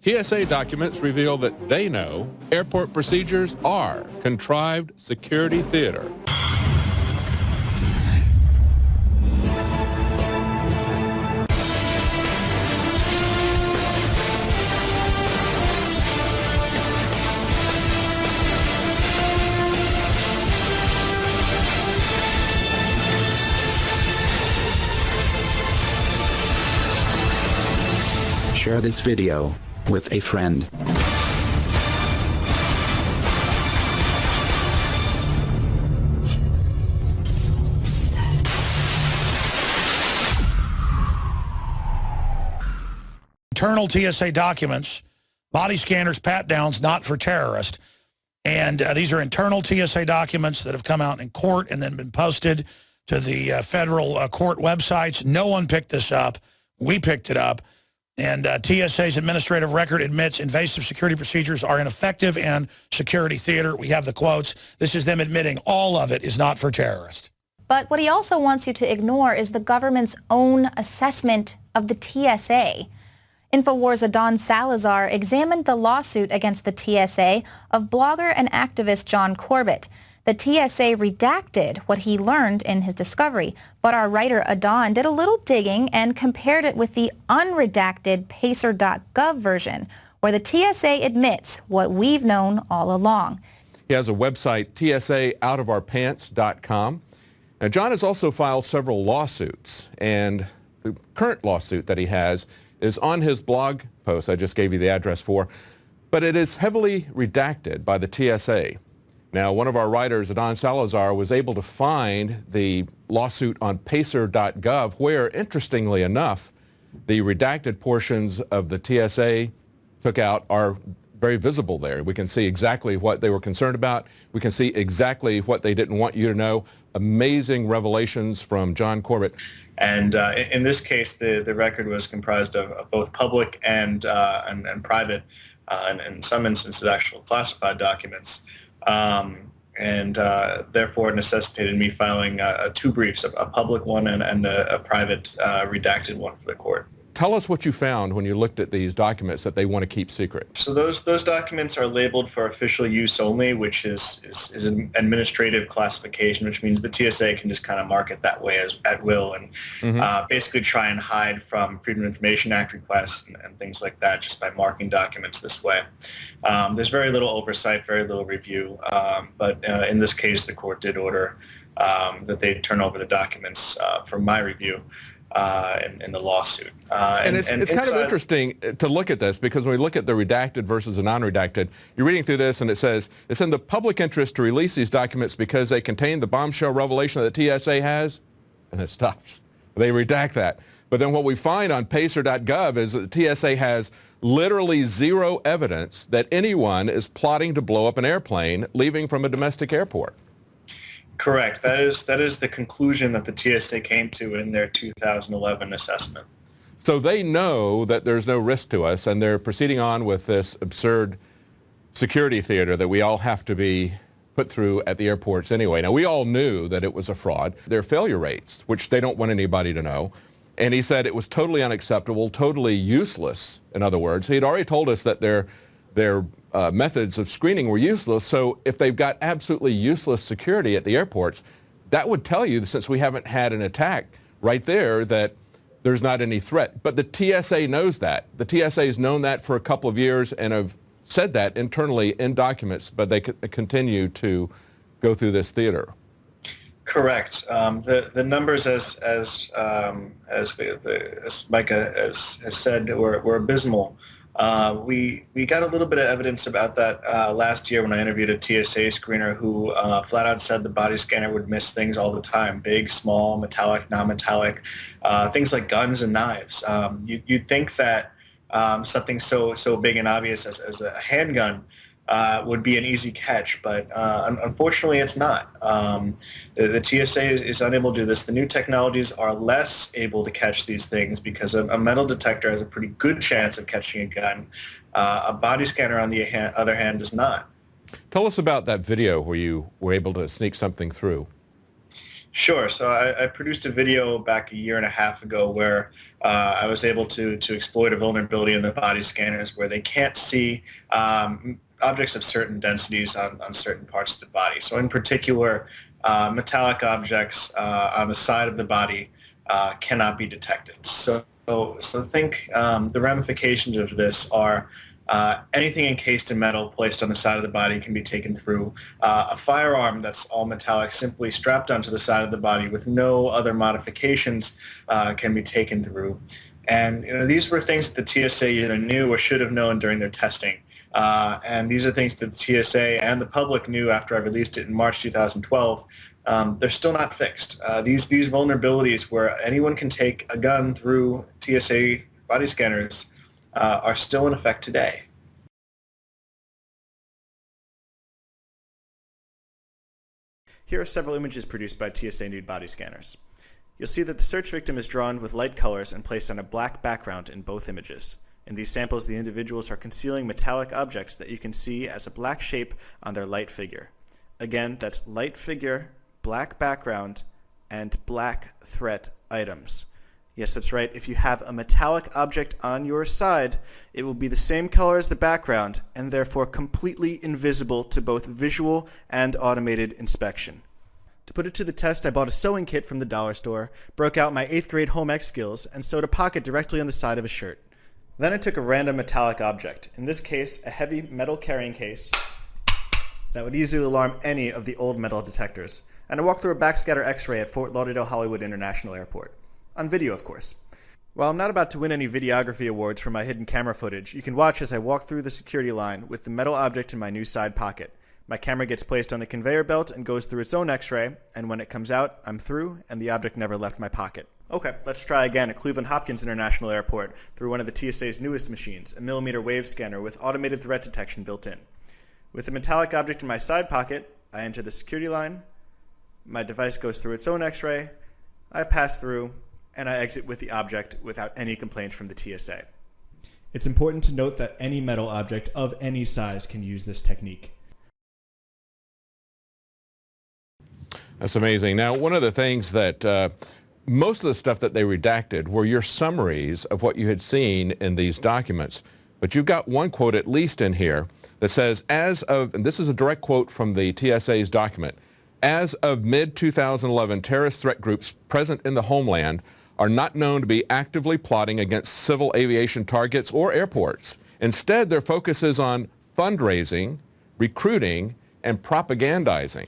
TSA documents reveal that they know airport procedures are contrived security theater. Share this video with a friend. Internal TSA documents, body scanners, pat-downs, not for terrorists. And these are internal TSA documents that have come out in court and then been posted to the federal court websites. No one picked this up. We picked it up. And TSA's administrative record admits invasive security procedures are ineffective and security theater. We have the quotes. This is them admitting all of it is not for terrorists. But what he also wants you to ignore is the government's own assessment of the TSA. InfoWars' Adon Salazar examined the lawsuit against the TSA of blogger and activist John Corbett. The TSA redacted what he learned in his discovery, but our writer Adon did a little digging and compared it with the unredacted pacer.gov version, where the TSA admits what we've known all along. He has a website, TSAOutOfOurPants.com. Now, John has also filed several lawsuits, and the current lawsuit that he has is on his blog post I just gave you the address for, but it is heavily redacted by the TSA. Now, one of our writers, Adon Salazar, was able to find the lawsuit on pacer.gov where, interestingly enough, the redacted portions of the TSA took out are very visible there. We can see exactly what they were concerned about. We can see exactly what they didn't want you to know. Amazing revelations from John Corbett. And in this case, the record was comprised of both public and private, and in some instances, actual classified documents. Therefore it necessitated me filing two briefs, a public one and a private redacted one for the court. Tell us what you found when you looked at these documents that they want to keep secret. So those documents are labeled for official use only, which is an administrative classification, which means the TSA can just kind of mark it that way at will and basically try and hide from Freedom of Information Act requests and things like that just by marking documents this way. There's very little oversight, very little review, but in this case the court did order that they turn over the documents for my review. In the lawsuit. And it's kind of interesting to look at this, because when we look at the redacted versus the non-redacted, you're reading through this and it says, it's in the public interest to release these documents because they contain the bombshell revelation that the TSA has, and it stops. They redact that. But then what we find on pacer.gov is that the TSA has literally zero evidence that anyone is plotting to blow up an airplane leaving from a domestic airport. Correct. That is the conclusion that the TSA came to in their 2011 assessment. So they know that there's no risk to us, and they're proceeding on with this absurd security theater that we all have to be put through at the airports anyway. Now, we all knew that it was a fraud. Their failure rates, which they don't want anybody to know, and he said it was totally unacceptable, totally useless, in other words. He had already told us that their methods of screening were useless, so if they've got absolutely useless security at the airports, that would tell you, since we haven't had an attack right there, that there's not any threat. But the TSA knows that. The TSA has known that for a couple of years and have said that internally in documents, but they continue to go through this theater. Correct. The numbers, as Micah has said, were abysmal. We got a little bit of evidence about that last year when I interviewed a TSA screener who flat out said the body scanner would miss things all the time: big, small, metallic, non-metallic, things like guns and knives. You'd think that something so big and obvious as a handgun would be an easy catch, but unfortunately it's not. The TSA is unable to do this. The new technologies are less able to catch these things because a metal detector has a pretty good chance of catching a gun. A body scanner, on the other hand, does not. Tell us about that video where you were able to sneak something through. Sure. So I produced a video back a year and a half ago where I was able to exploit a vulnerability in the body scanners where they can't see objects of certain densities on certain parts of the body. So in particular, metallic objects on the side of the body cannot be detected. So think the ramifications of this are anything encased in metal placed on the side of the body can be taken through. A firearm that's all metallic simply strapped onto the side of the body with no other modifications can be taken through. And these were things that the TSA either knew or should have known during their testing. And these are things that the TSA and the public knew after I released it in March 2012. They're still not fixed. These vulnerabilities where anyone can take a gun through TSA body scanners are still in effect today. Here are several images produced by TSA nude body scanners. You'll see that the search victim is drawn with light colors and placed on a black background in both images. In these samples, the individuals are concealing metallic objects that you can see as a black shape on their light figure. Again, that's light figure, black background, and black threat items. Yes, that's right. If you have a metallic object on your side, it will be the same color as the background and therefore completely invisible to both visual and automated inspection. To put it to the test, I bought a sewing kit from the dollar store, broke out my 8th grade home ec skills, and sewed a pocket directly on the side of a shirt. Then I took a random metallic object, in this case a heavy metal carrying case that would easily alarm any of the old metal detectors, and I walked through a backscatter x-ray at Fort Lauderdale Hollywood International Airport. On video, of course. While I'm not about to win any videography awards for my hidden camera footage, you can watch as I walk through the security line with the metal object in my new side pocket. My camera gets placed on the conveyor belt and goes through its own x-ray, and when it comes out, I'm through, and the object never left my pocket. Okay, let's try again at Cleveland Hopkins International Airport through one of the TSA's newest machines, a millimeter wave scanner with automated threat detection built in. With the metallic object in my side pocket, I enter the security line, my device goes through its own x-ray, I pass through, and I exit with the object without any complaints from the TSA. It's important to note that any metal object of any size can use this technique. That's amazing. Now, one of the things that most of the stuff that they redacted were your summaries of what you had seen in these documents. But you've got one quote at least in here that says, as of, and this is a direct quote from the TSA's document, as of mid-2011, terrorist threat groups present in the homeland are not known to be actively plotting against civil aviation targets or airports. Instead, their focus is on fundraising, recruiting, and propagandizing.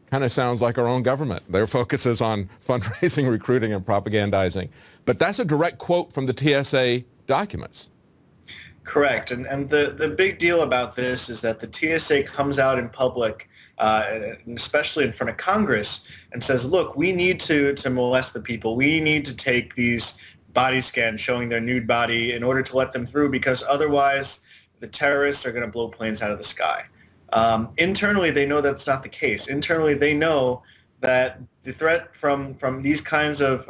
Kind of sounds like our own government. Their focus is on fundraising, recruiting, and propagandizing. But that's a direct quote from the TSA documents. Correct. And the big deal about this is that the TSA comes out in public, and especially in front of Congress, and says, look, we need to molest the people. We need to take these body scans showing their nude body in order to let them through, because otherwise the terrorists are going to blow planes out of the sky. Internally, they know that's not the case. Internally, they know that the threat from these kinds of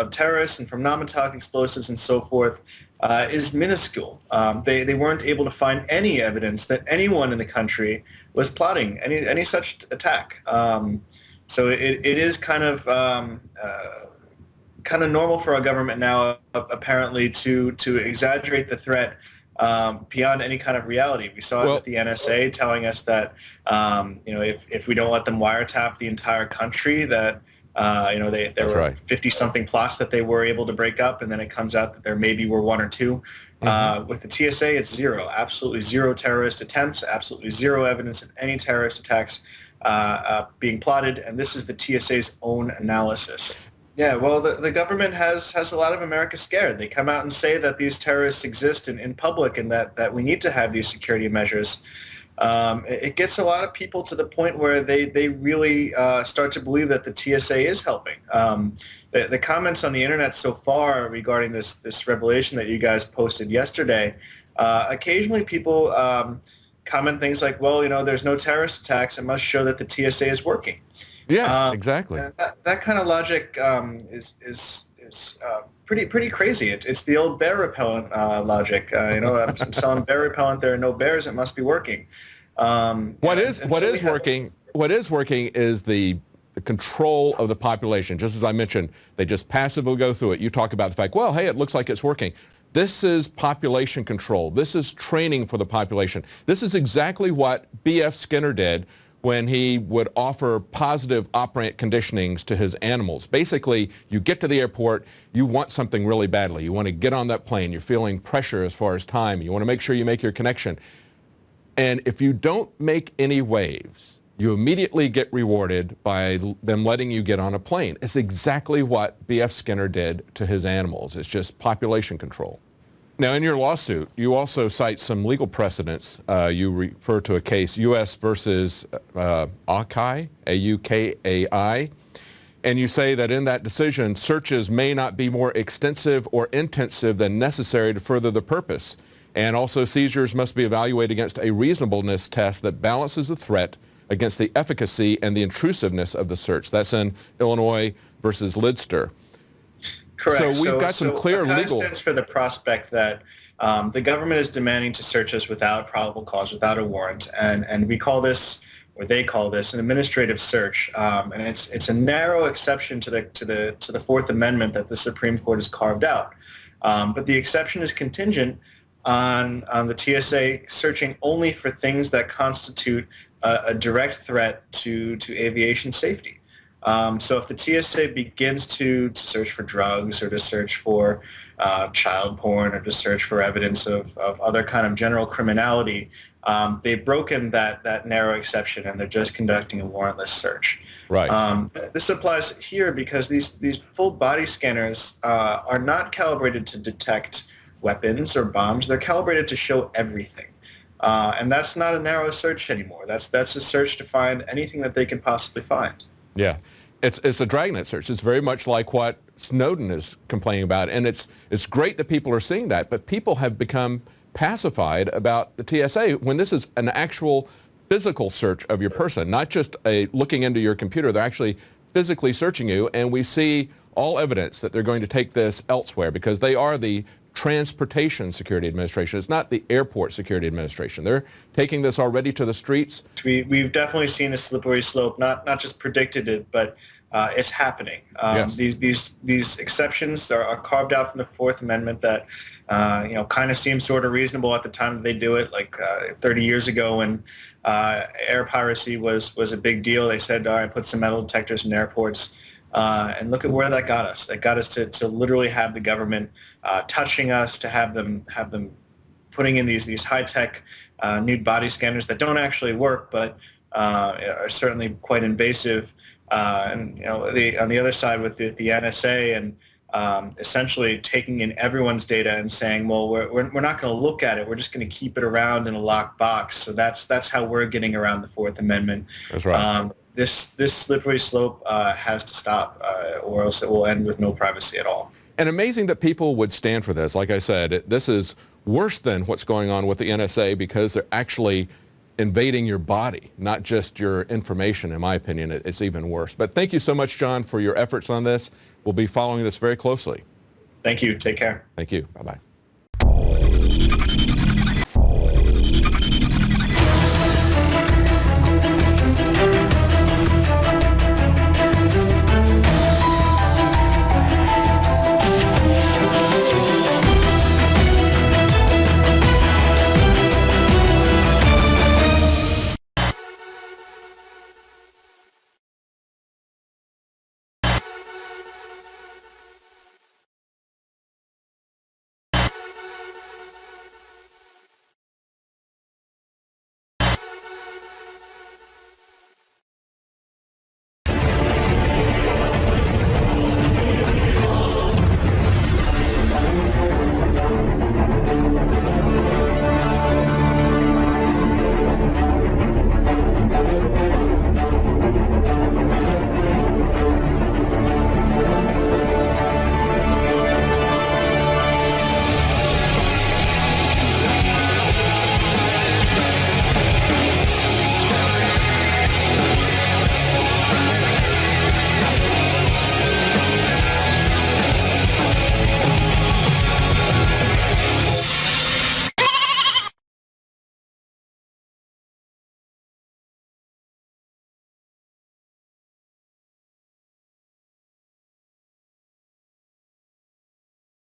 terrorists and from non-metallic explosives and so forth is minuscule. They weren't able to find any evidence that anyone in the country was plotting any such attack. So it is kind of normal for our government now, apparently, to exaggerate the threat beyond any kind of reality. We saw it with the NSA telling us that if we don't let them wiretap the entire country, that there were 50-something plots that they were able to break up, and then it comes out that there maybe were one or two. With the TSA, it's zero, absolutely zero terrorist attempts, absolutely zero evidence of any terrorist attacks being plotted, and this is the TSA's own analysis. Yeah, well, the government has a lot of America scared. They come out and say that these terrorists exist in public and that we need to have these security measures. It gets a lot of people to the point where they really start to believe that the TSA is helping. The comments on the internet so far regarding this revelation that you guys posted yesterday, occasionally people comment things like, well, there's no terrorist attacks. It must show that the TSA is working. Yeah, exactly. That kind of logic is pretty crazy. It's the old bear repellent logic. I'm selling bear repellent. There are no bears. It must be working. What is working is the the control of the population. Just as I mentioned, they just passively go through it. You talk about the fact, well, hey, it looks like it's working. This is population control. This is training for the population. This is exactly what B.F. Skinner did when he would offer positive operant conditionings to his animals. Basically, you get to the airport, you want something really badly. You want to get on that plane. You're feeling pressure as far as time. You want to make sure you make your connection. And if you don't make any waves, you immediately get rewarded by them letting you get on a plane. It's exactly what B.F. Skinner did to his animals. It's just population control. Now, in your lawsuit, you also cite some legal precedents. You refer to a case, U.S. versus Aukai, A-U-K-A-I, and you say that in that decision, searches may not be more extensive or intensive than necessary to further the purpose. And also, seizures must be evaluated against a reasonableness test that balances the threat against the efficacy and the intrusiveness of the search. That's in Illinois versus Lidster. Correct. So we've got some clear legal... stands for the prospect that the government is demanding to search us without probable cause, without a warrant, and we call this, or they call this, an administrative search, and it's a narrow exception to the Fourth Amendment that the Supreme Court has carved out. But the exception is contingent on the TSA searching only for things that constitute a direct threat to aviation safety. So if the TSA begins to search for drugs or to search for child porn or to search for evidence of other kind of general criminality, they've broken that narrow exception and they're just conducting a warrantless search. Right. This applies here because these full body scanners are not calibrated to detect weapons or bombs. They're calibrated to show everything. And that's not a narrow search anymore. That's a search to find anything that they can possibly find. Yeah, it's a dragnet search. It's very much like what Snowden is complaining about, and it's great that people are seeing that, but people have become pacified about the TSA when this is an actual physical search of your person, not just looking into your computer. They're actually physically searching you, and we see all evidence that they're going to take this elsewhere because they are the Transportation Security Administration. It's not the Airport Security Administration. They're taking this already to the streets. We've definitely seen a slippery slope, not just predicted it, but it's happening. Yes. These exceptions are carved out from the Fourth Amendment that kind of seem sort of reasonable at the time that they do it. Like 30 years ago when air piracy was a big deal, they said, all right, put some metal detectors in airports. And look at where that got us. That got us to literally have the government touching us, to have them putting in these high-tech nude body scanners that don't actually work, but are certainly quite invasive. And on the other side with the NSA and essentially taking in everyone's data and saying, well, we're not going to look at it. We're just going to keep it around in a locked box. So that's how we're getting around the Fourth Amendment. That's right. This slippery slope has to stop, or else it will end with no privacy at all. And amazing that people would stand for this. Like I said, this is worse than what's going on with the NSA because they're actually invading your body, not just your information. In my opinion, it's even worse. But thank you so much, John, for your efforts on this. We'll be following this very closely. Thank you. Take care. Thank you. Bye-bye.